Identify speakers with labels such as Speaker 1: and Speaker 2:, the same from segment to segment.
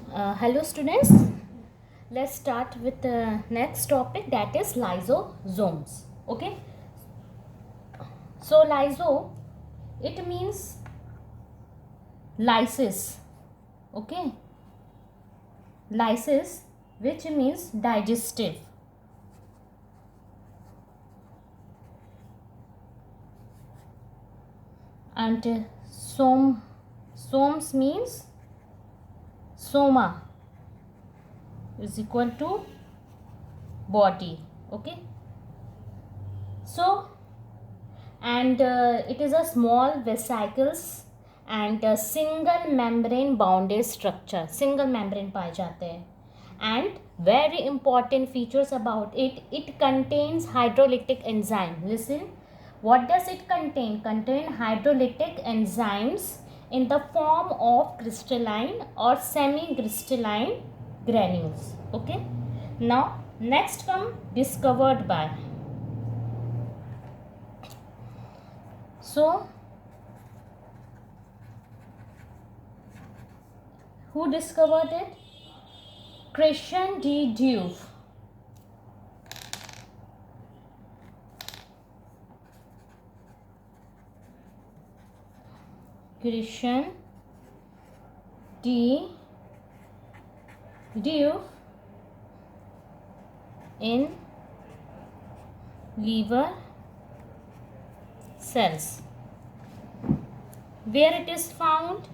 Speaker 1: Hello students, let's start with the next topic, that is lysosomes. Okay, so lyso, it means lysis. Okay, lysis, which means digestive, and somes means soma is equal to body. Okay, so and it is a small vesicles and a single membrane bounded structure, single membrane पाए जाते हैं. And very important features about it, it contains hydrolytic enzyme. Listen, what does it contain hydrolytic enzymes in the form of crystalline or semi crystalline granules. Okay, now next come discovered by. So, who discovered it? Christian D. Duve. Christian D. Duve in liver cells. Where it is found?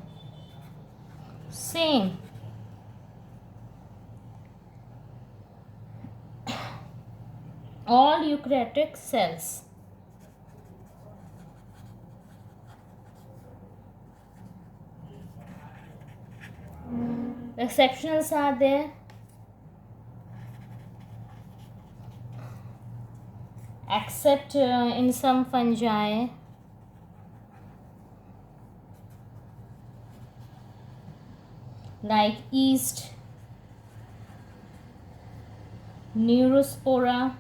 Speaker 1: Same. All eukaryotic cells. Exceptionals are there. Except in some fungi. Like yeast, neurospora.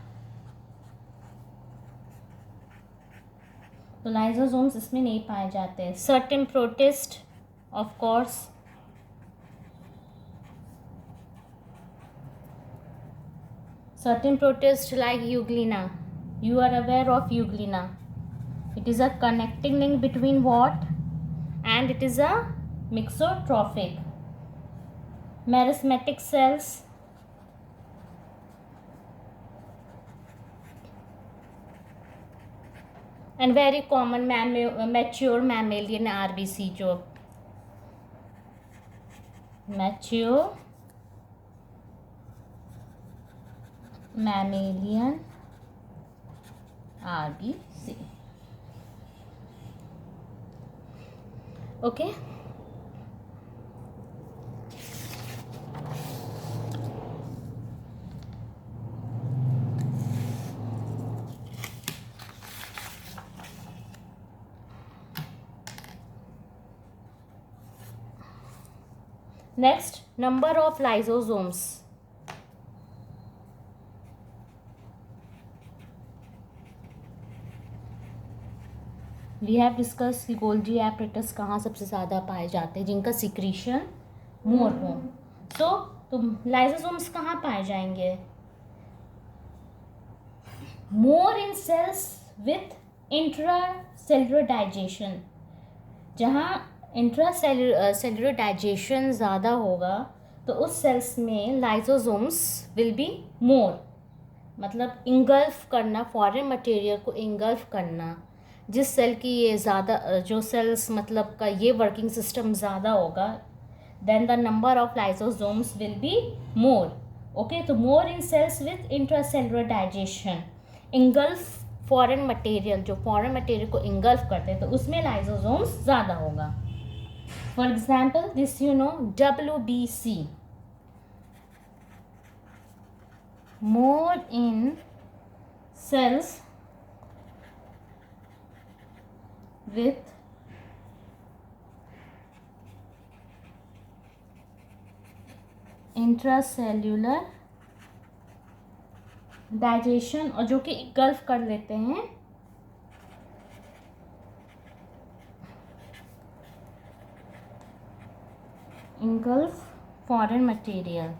Speaker 1: तो lysosomes इसमें नहीं पाए जाते. Certain protist of course. Certain protists like euglena. You are aware of euglena. It is a connecting link between what? And it is a mixotrophic. Meristematic cells. And very common mature mammalian RBC जो mature mammalian RBC. Okay. Next, number of lysosomes. We have discussed कि Golgi apparatus कहाँ सबसे ज़्यादा पाए जाते हैं, जिनका secretion मोर हो. तो लाइसोसोम्स कहाँ पाए जाएंगे? मोर in cells with intracellular digestion. जहाँ इंट्रासेलुलर डाइजेशन ज़्यादा होगा तो उस सेल्स में लाइसोसोम्स विल बी मोर. मतलब इंगल्फ करना, फॉरेन मटेरियल को इंगल्फ करना. जिस सेल की ये ज़्यादा, जो सेल्स मतलब का ये वर्किंग सिस्टम ज़्यादा होगा, then the number of lysosomes will be more. Okay, तो more in cells with intracellular digestion. Engulf foreign material, जो फॉरेन मटेरियल को इंगल्फ करते हैं, तो उसमें लाइसोसोम्स ज़्यादा होगा. For example, this you know, WBC, more in cells with intracellular digestion, और जो कि इंगल्फ कर लेते हैं engulf foreign material.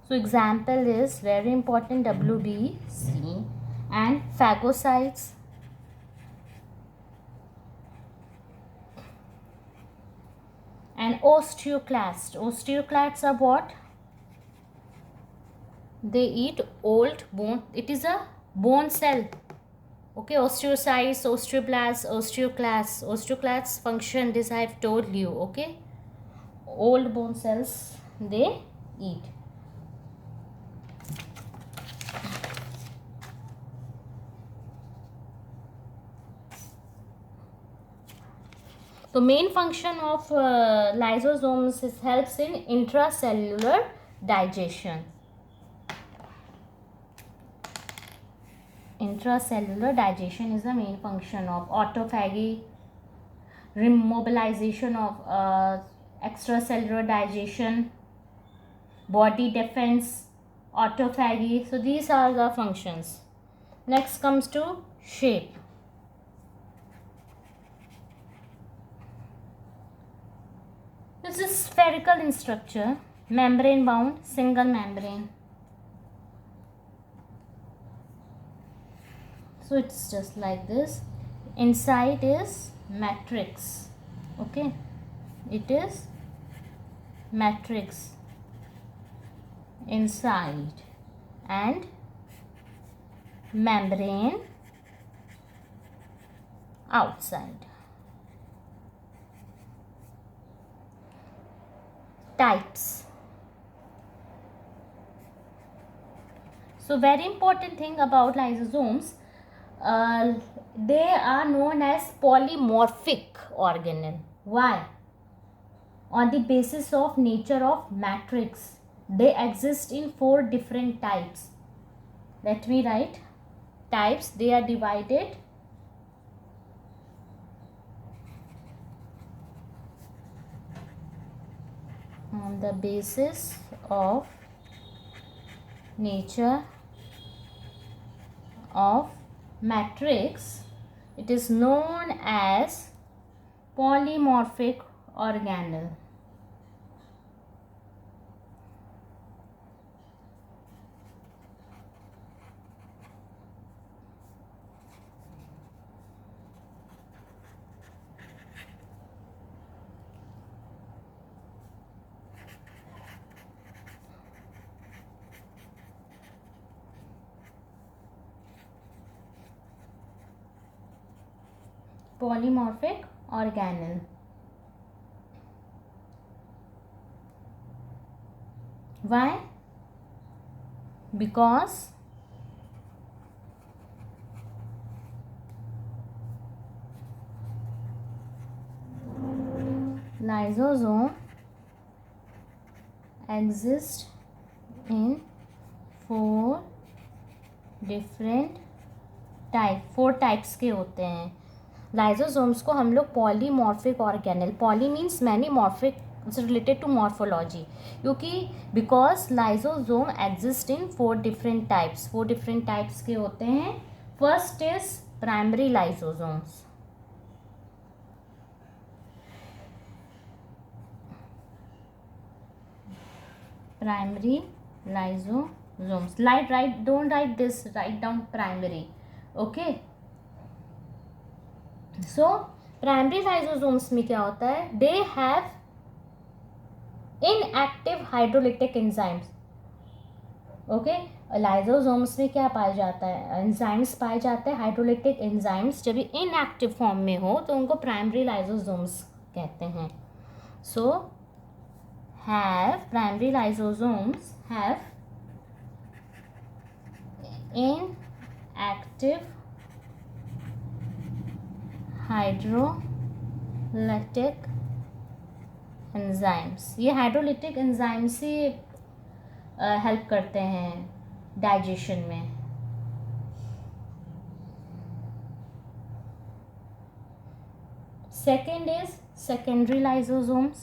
Speaker 1: So example is very important, WBC and phagocytes and osteoclasts. Osteoclasts are what? They eat old bone. It is a bone cell. Okay, osteocytes, osteoblasts, osteoclasts. Osteoclasts function, this I have told you. Okay, old bone cells they eat. The main function of lysosomes is helps in intracellular digestion. Intracellular digestion is the main function of autophagy, remobilization of extracellular digestion, body defense, autophagy. So these are the functions. Next comes to shape. This is spherical in structure, membrane bound, single membrane. So it's just like this. Inside is matrix. Okay, it is matrix inside and membrane outside. Types. So very important thing about lysosomes, they are known as polymorphic organelle. Why? On the basis of nature of matrix, they exist in 4 different types. Let me write types. They are divided on the basis of nature of matrix. It is known as polymorphic organelle. Polymorphic organelle. Why? Because lysosome exists in 4 different type 4 types के होते हैं lysosomes को हम लोग polymorphic organelle poly means many morphic related to morphology क्योंकि because lysosome exist in 4 different types 4 different types के होते हैं first is primary lysosomes primary lysosomes don't write this, write down primary. Okay, so primary lysosomes में क्या होता है they have inactive hydrolytic enzymes. Okay, lysosomes में क्या पाया जाता है एंजाइम्स पाए जाते हैं हाइड्रोलिटिक एंजाइम्स जब इनएक्टिव फॉर्म में हो तो उनको प्राइमरी लाइजोसोम्स कहते हैं सो primary lysosomes have inactive hydrolytic enzymes. ये हाइड्रोलिटिक एंजाइम्स ही हेल्प करते हैं डाइजेशन में. Second is secondary lysosomes.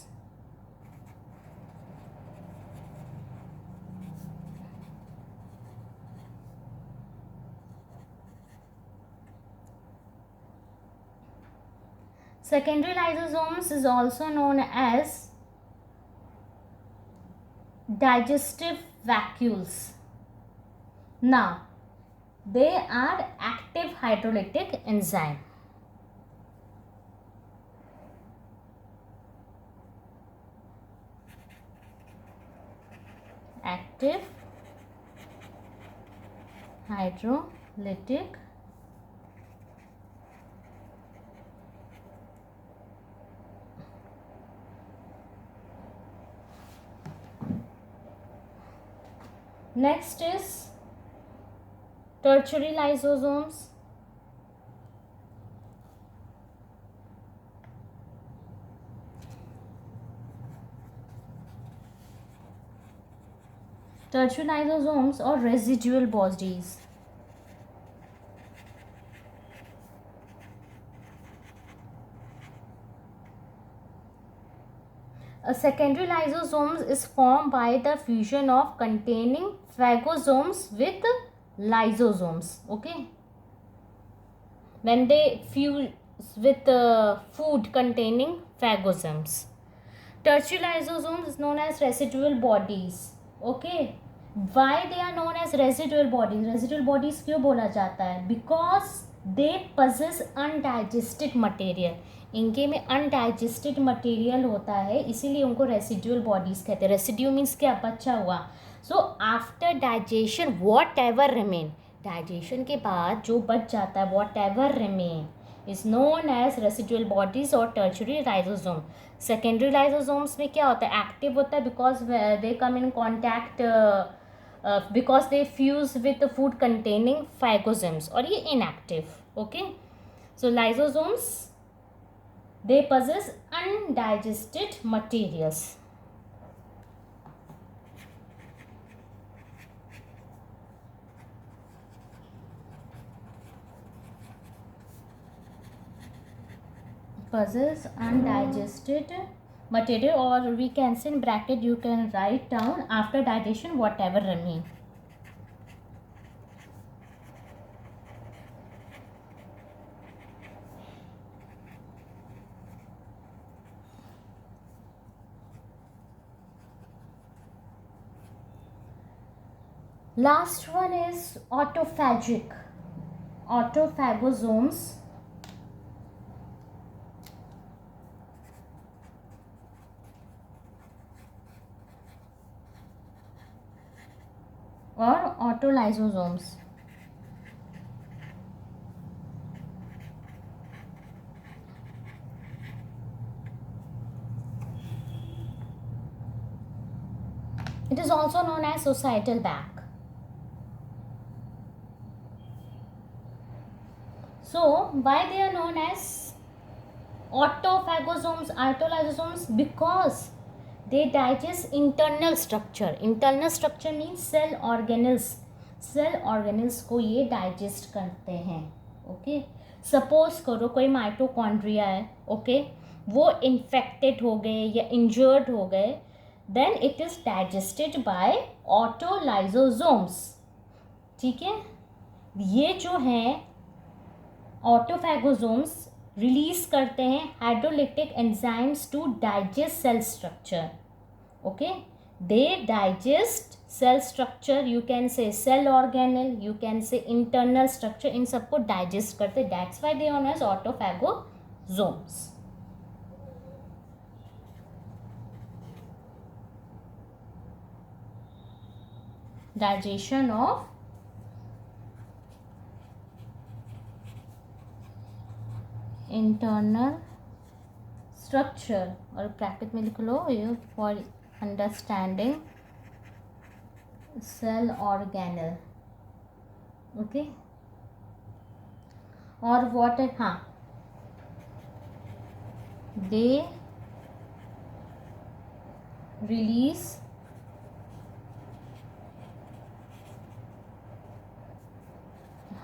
Speaker 1: Secondary lysosomes is also known as digestive vacuoles. Now, they are active hydrolytic enzyme. Active hydrolytic next is tertiary lysosomes. Tertiary lysosomes or residual bodies. A secondary lysosomes is formed by the fusion of containing phagosomes with lysosomes. Okay, when they fuse with food containing phagosomes. Tertiary lysosomes is known as residual bodies. Okay, why they are known as residual bodies? Residual bodies क्यों बोला जाता है? Because they possess undigested material. इनके में undigested material होता है, इसीलिए उनको रेसिड्यूअल बॉडीज कहते हैं. रेसिड्यू मीन्स क्या? बचा हुआ. So after digestion whatever remain, digestion के बाद जो बच जाता है whatever remain is known as residual bodies और टर्शरी लाइसोसोम. सेकेंडरी लाइसोसोम्स में क्या होता है? एक्टिव होता है because they come in contact because they fuse with food containing phagosomes, और ये inactive. Okay, so lysosomes they possess undigested materials. Possess undigested material, or we can say in bracket you can write down after digestion whatever remain. Last one is autophagic. Autophagosomes or autolysosomes. It is also known as societal bag. So why they are known as autophagosomes, autolysosomes? Because they digest internal structure. Internal structure means cell organelles. Cell organelles को ये digest करते हैं. Okay, suppose करो कोई mitochondria है, okay, वो infected हो गए या इंजर्ड हो गए, then it is digested by autolysosomes. ठीक है, ये जो हैं ऑटोफैगोसोम्स रिलीज करते हैं hydrolytic enzymes to digest cell structure. Okay, they digest cell structure, you can say cell organelle, you can say internal structure, इन सबको डाइजेस्ट करते. That's why they are known as autophagosomes. Digestion of internal structure, और bracket में लिख लो ये for understanding cell organelle. Okay, और what है, हाँ, they release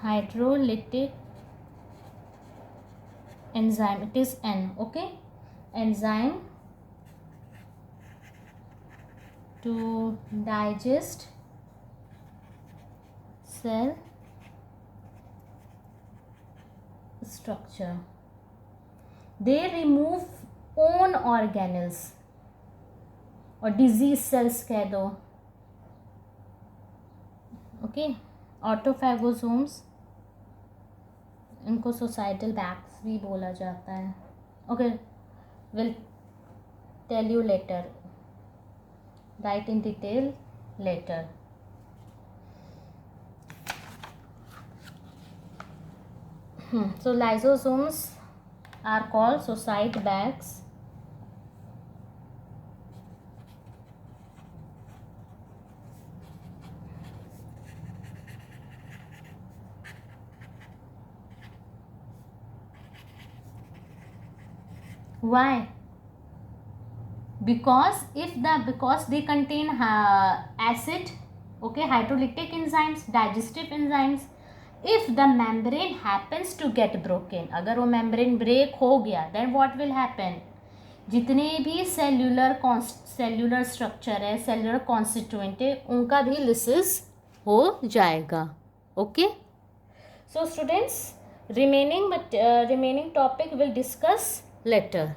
Speaker 1: hydrolytic enzyme, it is N. Okay, enzyme to digest cell structure. They remove own organelles, और disease sales कह दो, ओके। ऑटोफैगोसोम्स, इनको सोसाइटल बैग्स भी बोला जाता है, okay. Will tell you later, right in detail later. So lysosomes are called societe bags. Why? Because they contain acid, okay, hydrolytic enzymes, digestive enzymes. If the membrane happens to get broken, अगर वो membrane break हो गया, then what will happen? जितने भी cellular structure है, cellular constituent है, उनका भी लिसिस हो जाएगा, okay. So students, remaining topic will discuss later.